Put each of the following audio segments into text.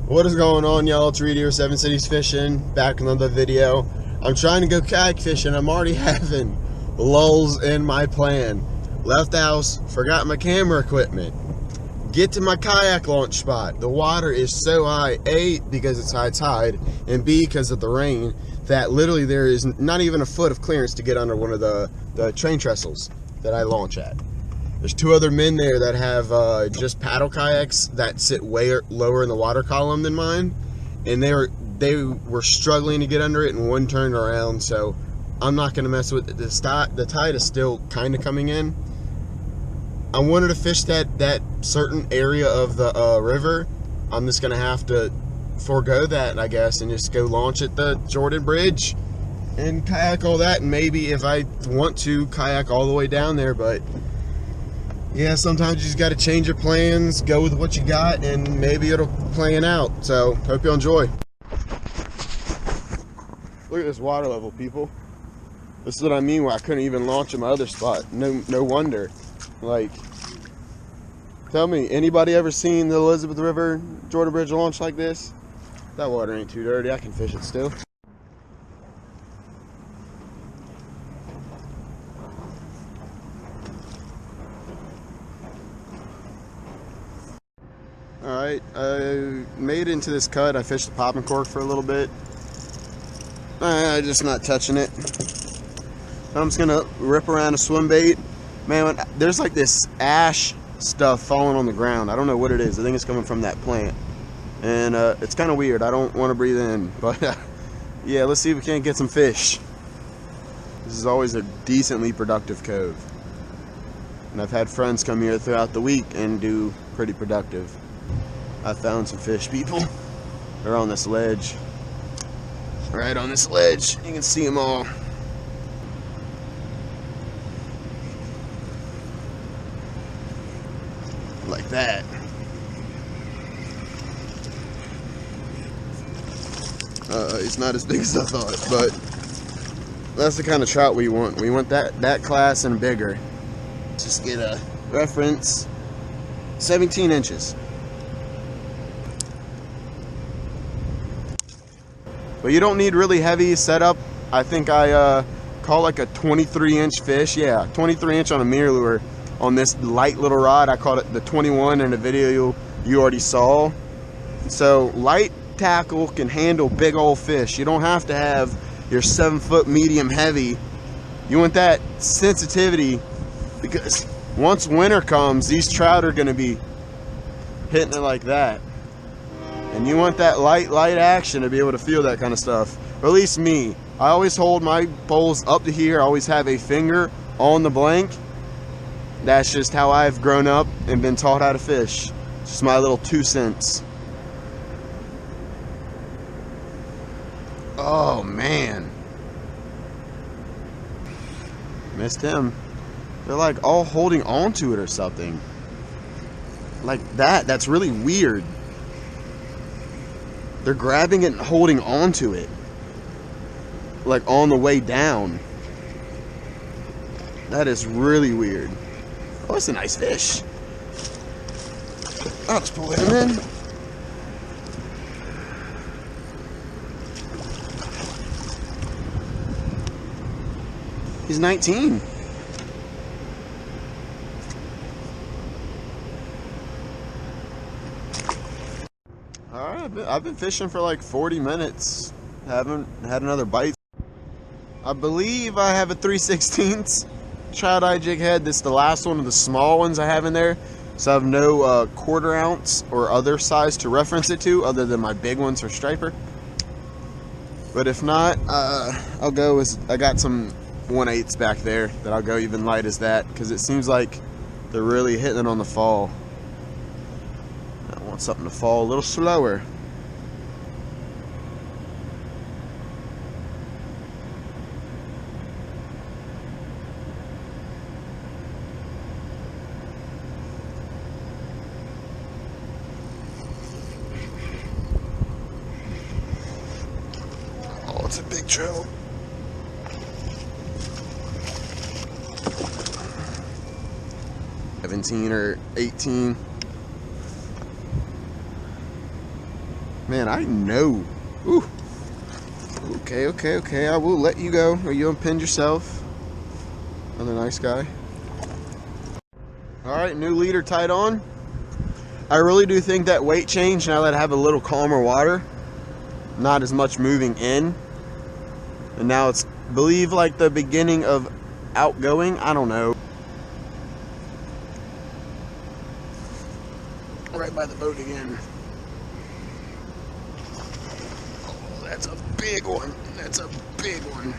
What is going on, y'all? It's Reed here, Seven Cities Fishing, back with another video. I'm trying to go kayak fishing. I'm already having lulls in my plan. Left the house, forgot my camera equipment. Get to my kayak launch spot. The water is so high, A, because it's high tide, and B, because of the rain, that literally there is not even a foot of clearance to get under one of the train trestles that I launch at. There's two other men there that have just paddle kayaks that sit way lower in the water column than mine, and they were struggling to get under it, and one turned around. So I'm not going to mess with it. The tide is still kind of coming in. I wanted to fish that certain area of the river. I'm just going to have to forego that, I guess, and just go launch at the Jordan Bridge and kayak all that, and maybe if I want to kayak all the way down there. But yeah, sometimes you just got to change your plans, go with what you got, and maybe it'll plan out. So, hope you enjoy. Look at this water level, people. This is what I mean why I couldn't even launch in my other spot. No wonder. Like, tell me, anybody ever seen the Elizabeth River Jordan Bridge launch like this? That water ain't too dirty. I can fish it still. Alright, I made it into this cut. I fished the popping cork for a little bit. I'm just not touching it. I'm just gonna rip around a swim bait. Man, there's like this ash stuff falling on the ground. I don't know what it is. I think it's coming from that plant. And it's kind of weird. I don't want to breathe in. But yeah, let's see if we can't get some fish. This is always a decently productive cove. And I've had friends come here throughout the week and do pretty productive. I found some fish, people. They're on this ledge. Right on this ledge. You can see them all. Like that. It's not as big as I thought, but that's the kind of trout we want. We want that class and bigger. Let's just get a reference. 17 inches. But you don't need really heavy setup. I think I caught like a 23-inch fish. Yeah, 23-inch on a mirror lure on this light little rod. I caught it the 21 in the video you already saw. So light tackle can handle big old fish. You don't have to have your 7-foot medium heavy. You want that sensitivity, because once winter comes, these trout are going to be hitting it like that. And you want that light action to be able to feel that kind of stuff. Or at least me. I always hold my poles up to here. I always have a finger on the blank. That's just how I've grown up and been taught how to fish. Just my little 2 cents. Oh, man. Missed him. They're like all holding on to it or something. Like that. That's really weird. They're grabbing it and holding on to it. Like on the way down. That is really weird. Oh, it's a nice fish. I'll just pull him in. He's 19. Alright, I've been fishing for like 40 minutes. Haven't had another bite. I believe I have a 3/16 trout eye jig head. This is the last one of the small ones I have in there. So I have no 1/4 ounce or other size to reference it to, other than my big ones for striper. But if not, I'll go with, I got some 1/8s back there that I'll go even light as that, because it seems like they're really hitting it on the fall. I want something to fall a little slower. Oh, it's a big trout. (17 or 18). Man, I know. Ooh. Okay. I will let you go, or you impinge yourself. Another nice guy. All right, new leader tied on. I really do think that weight change, now that I have a little calmer water, not as much moving in, and now it's, believe, like the beginning of outgoing. I don't know. Right by the boat again. Oh, that's a big one. That's a big one.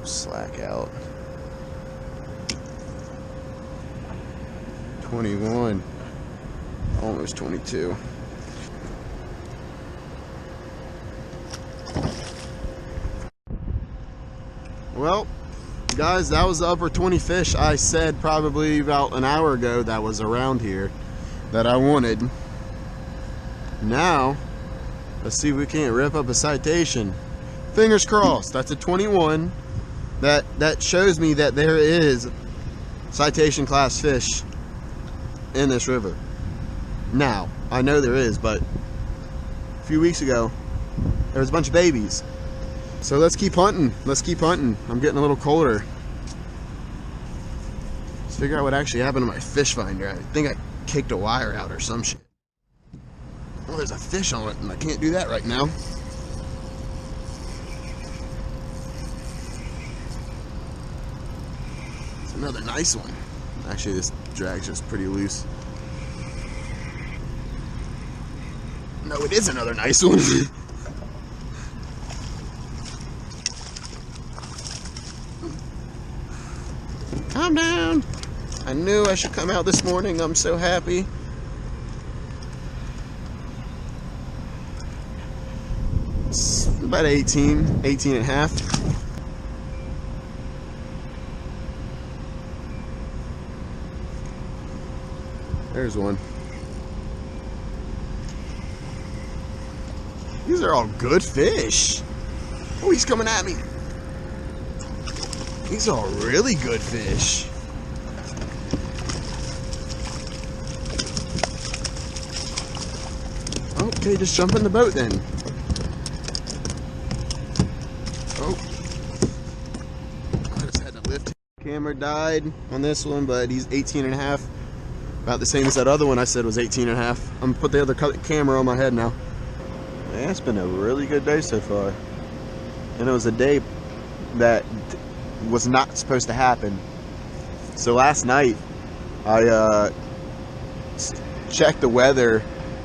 Slack out. 21. Almost 22. Well, guys, that was the upper 20 fish I said probably about an hour ago that was around here that I wanted. Now, let's see if we can't rip up a citation. Fingers crossed. That's a 21. That shows me that there is citation class fish in this river. Now, I know there is, but a few weeks ago, there was a bunch of babies. So let's keep hunting. Let's keep hunting. I'm getting a little colder. Let's figure out what actually happened to my fish finder. I think I kicked a wire out or some shit. Well, there's a fish on it, and I can't do that right now. It's another nice one. Actually, this drag's just pretty loose. No, it is another nice one. Calm down. I knew I should come out this morning. I'm so happy. It's about 18 and a half. There's one. These are all good fish. Oh, he's coming at me. These are really good fish. Okay, just jump in the boat then. Oh. I just had to lift. Camera died on this one, but he's 18 and a half. About the same as that other one I said was 18 and a half. I'm gonna put the other camera on my head now. Man, it's been a really good day so far. And it was a day that was not supposed to happen. So last night I checked the weather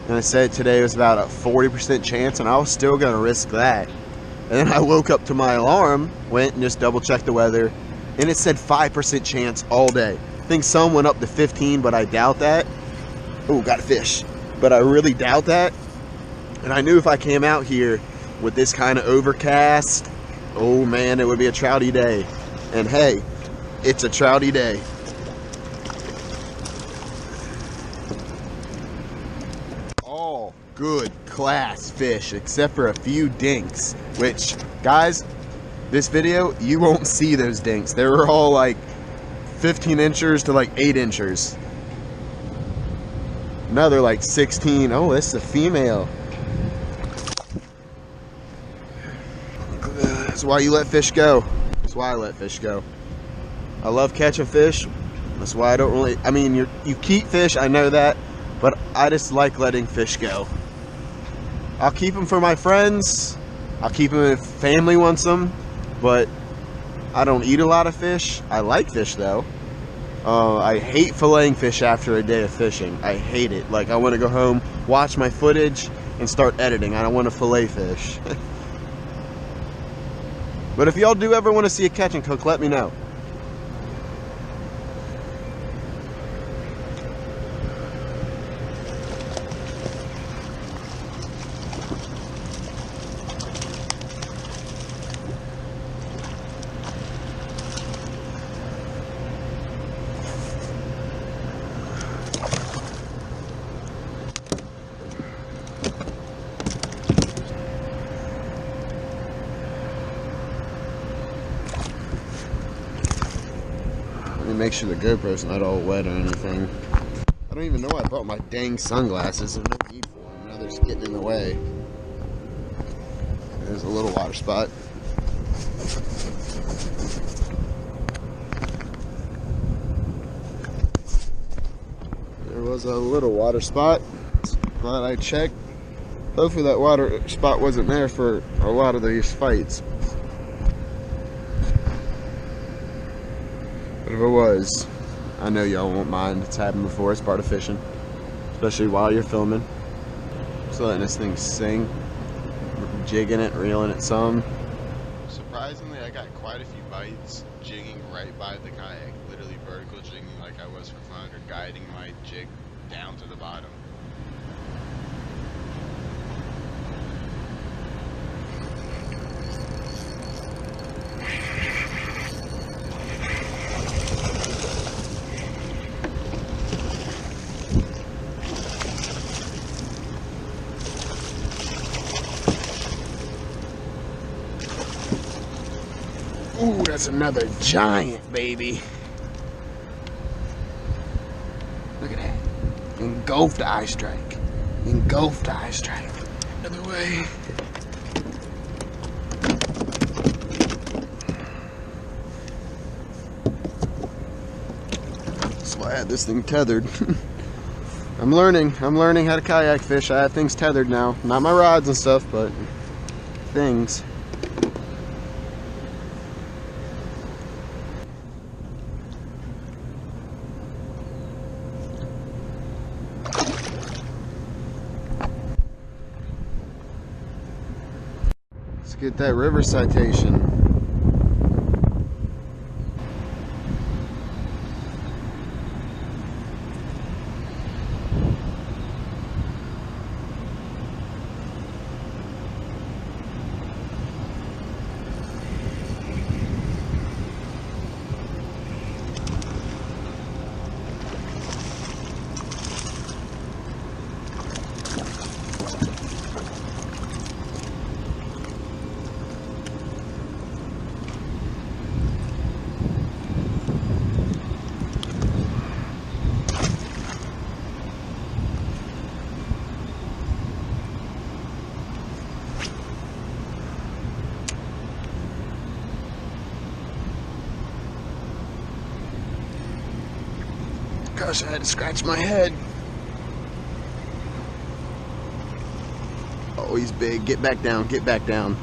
and I said today was about a 40% chance, and I was still gonna risk that. And then I woke up to my alarm, went and just double checked the weather, and it said 5% chance all day. I think some went up to 15, but I doubt that. Oh, got a fish. But I really doubt that. And I knew if I came out here with this kind of overcast, oh man, it would be a trouty day. And hey, it's a trouty day. All good class fish, except for a few dinks, which, guys, this video, you won't see those dinks. They were all like 15 inchers to like 8 inchers. Another like 16. Oh, this is a female. That's why you let fish go. That's why I let fish go. I love catching fish. That's why I don't really, I mean, you keep fish, I know that, but I just like letting fish go. I'll keep them for my friends. I'll keep them if family wants them, but I don't eat a lot of fish. I like fish though. I hate filleting fish after a day of fishing. I hate it. Like, I want to go home, watch my footage, and start editing. I don't want to fillet fish. But if y'all do ever want to see a catch and cook, let me know. and make sure the GoPro's not all wet or anything. I don't even know why I brought my dang sunglasses. There's no need for them. Now they're just getting in the way. There's a little water spot. There was a little water spot. Glad I checked. Hopefully that water spot wasn't there for a lot of these fights. But if it was, I know y'all won't mind. It's happened before. It's part of fishing, especially while you're filming. Just letting this thing sing, jigging it, reeling it some. Surprisingly, I got quite a few bites jigging right by the kayak, literally vertical jigging like I was for flounder, guiding my jig down to the bottom. Ooh, that's another giant, baby. Look at that. Engulfed eye strike. Engulfed eye strike. Other way. That's why I had this thing tethered. I'm learning how to kayak fish. I have things tethered now. Not my rods and stuff, but things. Let's get that river citation. Gosh, I had to scratch my head. Oh, he's big. Get back down. Get back down.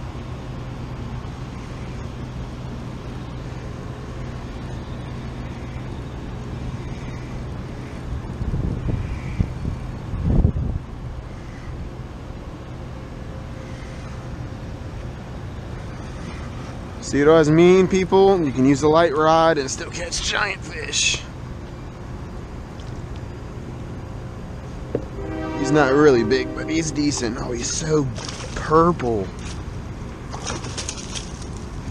See what I mean, people? You can use a light rod and still catch giant fish. He's not really big, but he's decent. Oh, he's so purple.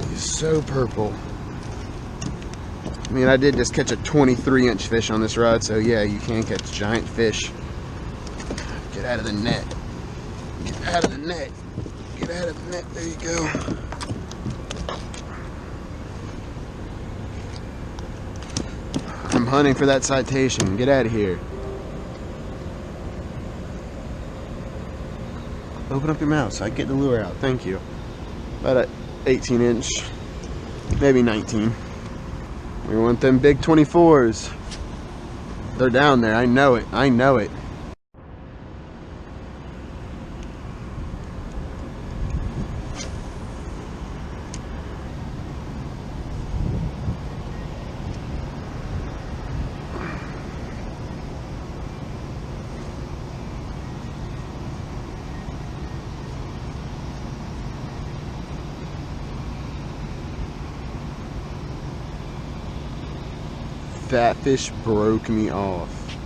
He's so purple. I mean, I did just catch a 23-inch fish on this rod, so yeah, you can catch giant fish. Get out of the net. Get out of the net. Get out of the net. There you go. I'm hunting for that citation. Get out of here. Open up your mouth so I can get the lure out. Thank you. About an 18-inch, maybe 19. We want them big 24s. They're down there. I know it. I know it. That fish broke me off.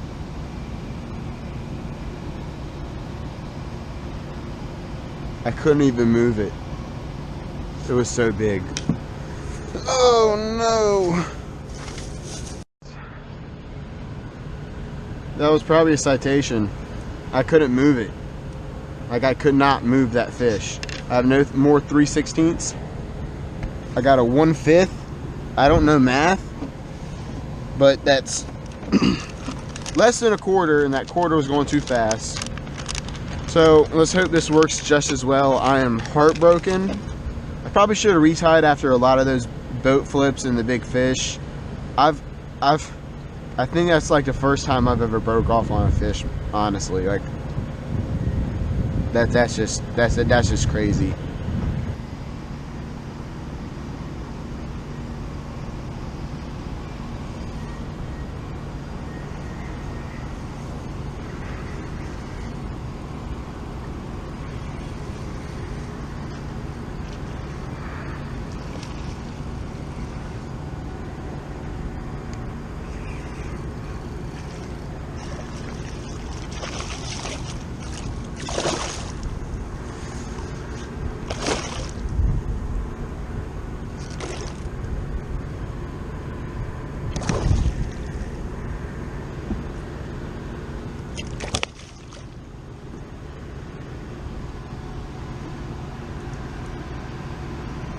I couldn't even move it. It was so big. Oh no! That was probably a citation. I couldn't move it. Like, I could not move that fish. I have no more 3/16. I got a 1/5. I don't know math. but that's less than a quarter, and that quarter was going too fast. So let's hope this works just as well. I am heartbroken. I probably should have retied after a lot of those boat flips and the big fish. I think that's like the first time I've ever broke off on a fish, honestly. Like that's just crazy.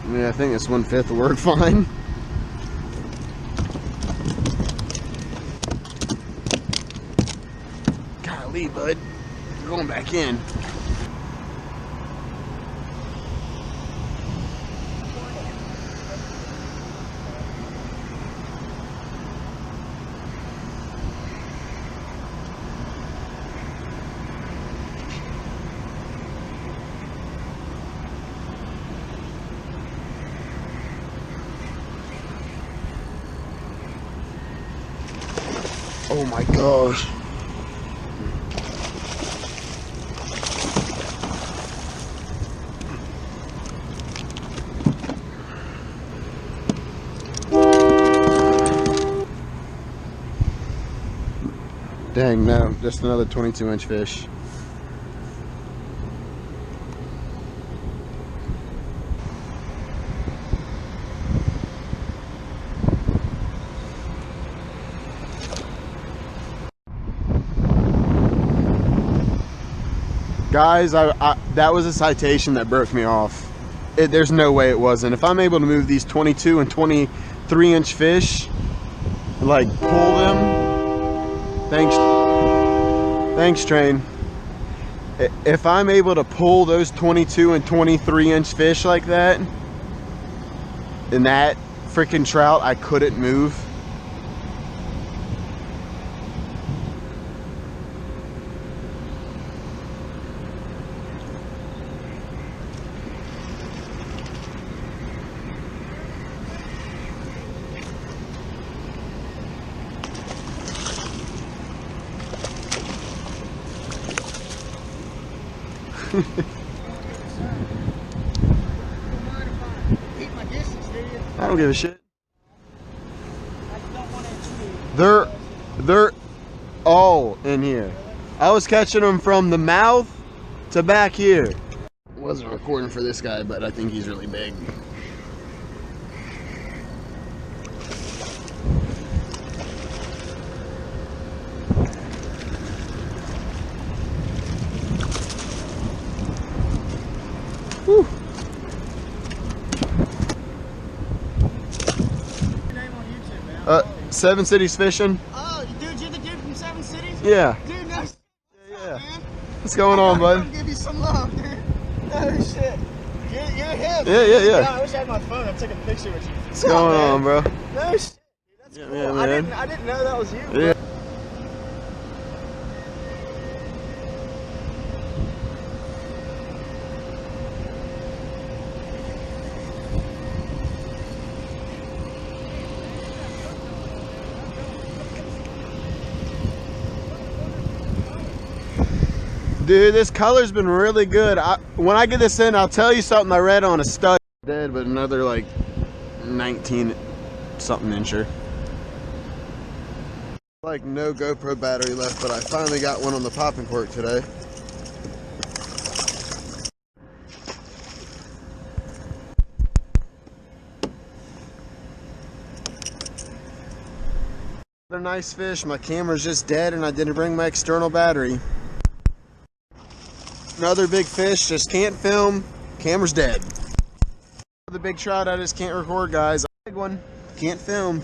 Yeah, I think it's 1/5 will work fine. Golly, bud. You're going back in. Oh my gosh. Dang, no, just another 22-inch fish. Guys, that was a citation that broke me off. There's no way it wasn't. If I'm able to move these 22 and 23-inch fish, like pull them, thanks train. If I'm able to pull those 22 and 23-inch fish like that, in that freaking trout, I couldn't move. I don't give a shit. They're all in here. I was catching them from the mouth to back here. Wasn't recording for this guy, but I think he's really big. Whew. Seven Cities Fishing. Oh, dude, you're the dude from Seven Cities? Yeah. Dude, no shit. Yeah. Man. What's going on, bud? I'm give you some love, dude. No shit. You're him. Yeah. I wish I had my phone. I took a picture with you. What's going on, bro? No shit. Dude, that's cool. Yeah, man. I didn't know that was you. Yeah. Dude, this color's been really good. When I get this in, I'll tell you something I read on a stud. Dead, but another like 19 something incher. Like no GoPro battery left, but I finally got one on the popping cork today. Another nice fish. My camera's just dead and I didn't bring my external battery. Another big fish, just can't film, camera's dead. The big trout I just can't record, guys. Big one, can't film.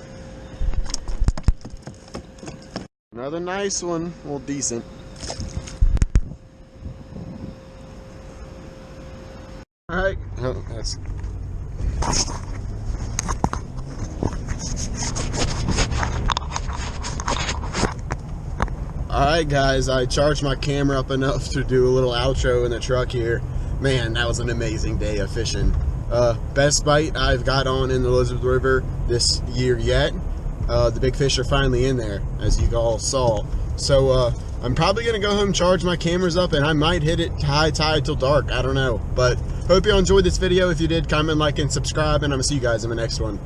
Another nice one. Well, decent. Alright. Oh, that's... Alright guys, I charged my camera up enough to do a little outro in the truck here. Man, that was an amazing day of fishing. Best bite I've got on in the Elizabeth River this year yet. The big fish are finally in there, as you all saw. So I'm probably going to go home, charge my cameras up, and I might hit it high tide till dark. I don't know. But hope you all enjoyed this video. If you did, comment, like, and subscribe, and I'm going to see you guys in the next one.